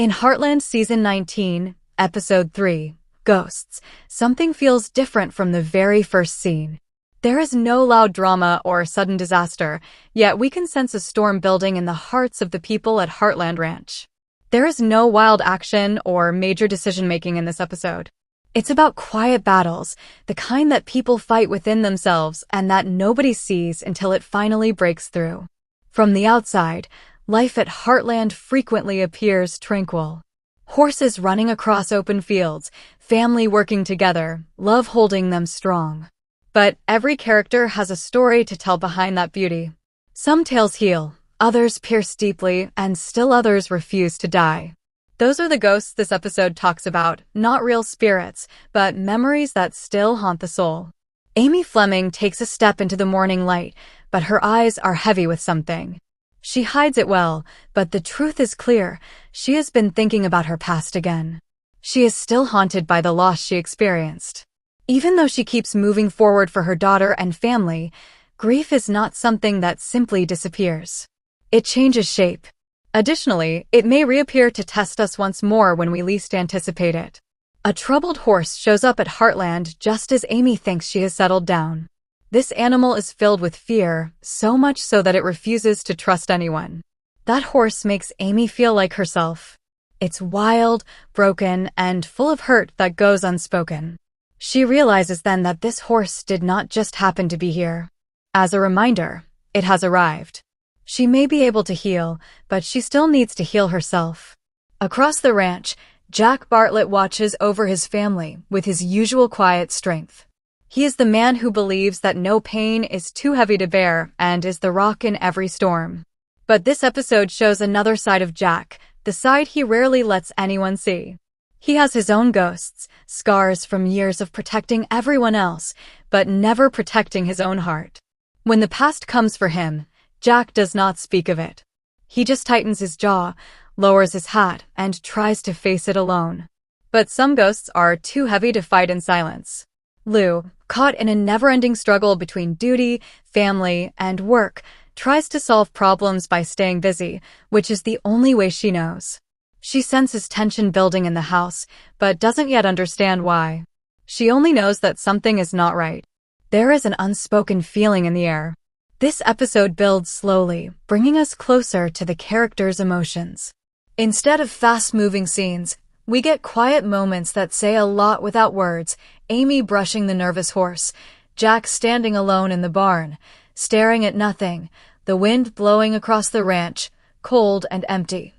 In Heartland Season 19, Episode 3, Ghosts, something feels different from the very first scene. There is no loud drama or sudden disaster, yet we can sense a storm building in the hearts of the people at Heartland Ranch. There is no wild action or major decision-making in this episode. It's about quiet battles, the kind that people fight within themselves and that nobody sees until it finally breaks through. From the outside, life at Heartland frequently appears tranquil. Horses running across open fields, family working together, love holding them strong. But every character has a story to tell behind that beauty. Some tales heal, others pierce deeply, and still others refuse to die. Those are the ghosts this episode talks about, not real spirits, but memories that still haunt the soul. Amy Fleming takes a step into the morning light, but her eyes are heavy with something. She hides it well, but the truth is clear. She has been thinking about her past again. She is still haunted by the loss she experienced. Even though she keeps moving forward for her daughter and family, grief is not something that simply disappears. It changes shape. Additionally, it may reappear to test us once more when we least anticipate it. A troubled horse shows up at Heartland just as Amy thinks she has settled down. This animal is filled with fear, so much so that it refuses to trust anyone. That horse makes Amy feel like herself. It's wild, broken, and full of hurt that goes unspoken. She realizes then that this horse did not just happen to be here. As a reminder, it has arrived. She may be able to heal, but she still needs to heal herself. Across the ranch, Jack Bartlett watches over his family with his usual quiet strength. He is the man who believes that no pain is too heavy to bear and is the rock in every storm. But this episode shows another side of Jack, the side he rarely lets anyone see. He has his own ghosts, scars from years of protecting everyone else, but never protecting his own heart. When the past comes for him, Jack does not speak of it. He just tightens his jaw, lowers his hat, and tries to face it alone. But some ghosts are too heavy to fight in silence. Lou, caught in a never-ending struggle between duty, family, and work, tries to solve problems by staying busy, which is the only way she knows. She senses tension building in the house, but doesn't yet understand why. She only knows that something is not right. There is an unspoken feeling in the air. This episode builds slowly, bringing us closer to the characters' emotions. Instead of fast-moving scenes, we get quiet moments that say a lot without words. Amy brushing the nervous horse, Jack standing alone in the barn, staring at nothing, the wind blowing across the ranch, cold and empty.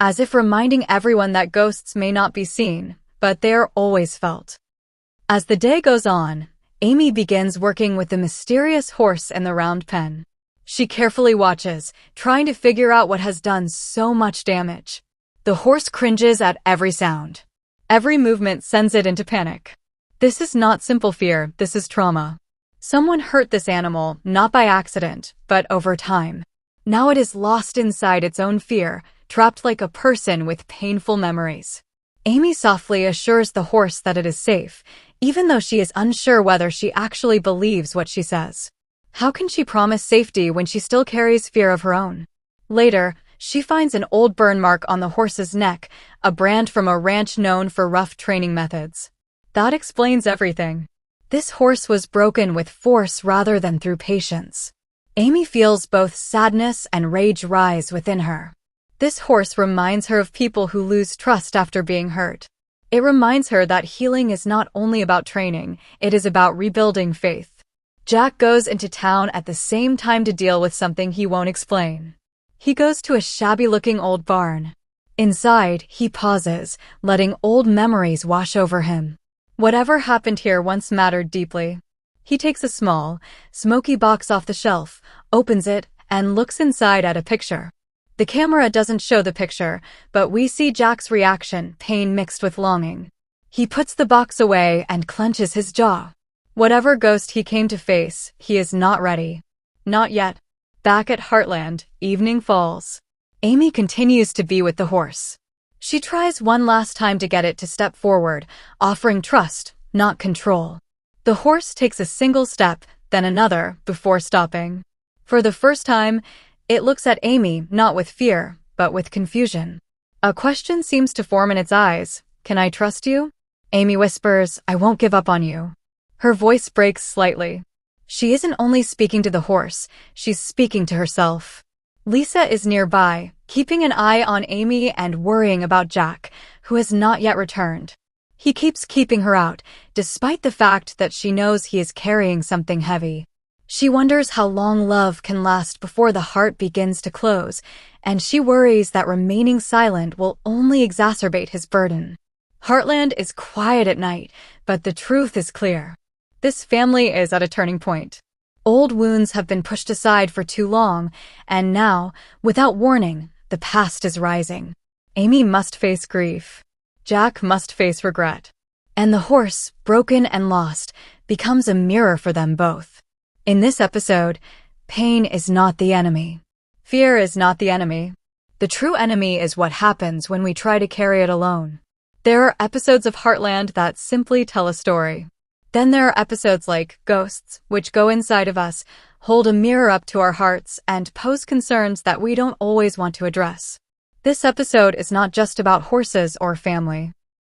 As if reminding everyone that ghosts may not be seen, but they are always felt. As the day goes on, Amy begins working with the mysterious horse in the round pen. She carefully watches, trying to figure out what has done so much damage. The horse cringes at every sound. Every movement sends it into panic. This is not simple fear, this is trauma. Someone hurt this animal, not by accident, but over time. Now it is lost inside its own fear, trapped like a person with painful memories. Amy softly assures the horse that it is safe, even though she is unsure whether she actually believes what she says. How can she promise safety when she still carries fear of her own? Later, she finds an old burn mark on the horse's neck, a brand from a ranch known for rough training methods. That explains everything. This horse was broken with force rather than through patience. Amy feels both sadness and rage rise within her. This horse reminds her of people who lose trust after being hurt. It reminds her that healing is not only about training, it is about rebuilding faith. Jack goes into town at the same time to deal with something he won't explain. He goes to a shabby-looking old barn. Inside, he pauses, letting old memories wash over him. Whatever happened here once mattered deeply. He takes a small, smoky box off the shelf, opens it, and looks inside at a picture. The camera doesn't show the picture, but we see Jack's reaction, pain mixed with longing. He puts the box away and clenches his jaw. Whatever ghost he came to face, he is not ready. Not yet. Back at Heartland, evening falls. Amy continues to be with the horse. She tries one last time to get it to step forward, offering trust, not control. The horse takes a single step, then another, before stopping. For the first time, it looks at Amy not with fear, but with confusion. A question seems to form in its eyes. Can I trust you? Amy whispers, I won't give up on you. Her voice breaks slightly. She isn't only speaking to the horse, she's speaking to herself. Lisa is nearby, keeping an eye on Amy and worrying about Jack, who has not yet returned. He keeps keeping her out, despite the fact that she knows he is carrying something heavy. She wonders how long love can last before the heart begins to close, and she worries that remaining silent will only exacerbate his burden. Heartland is quiet at night, but the truth is clear. This family is at a turning point. Old wounds have been pushed aside for too long, and now, without warning, the past is rising. Amy must face grief. Jack must face regret. And the horse, broken and lost, becomes a mirror for them both. In this episode, pain is not the enemy. Fear is not the enemy. The true enemy is what happens when we try to carry it alone. There are episodes of Heartland that simply tell a story. Then there are episodes like Ghosts, which go inside of us, hold a mirror up to our hearts, and pose concerns that we don't always want to address. This episode is not just about horses or family.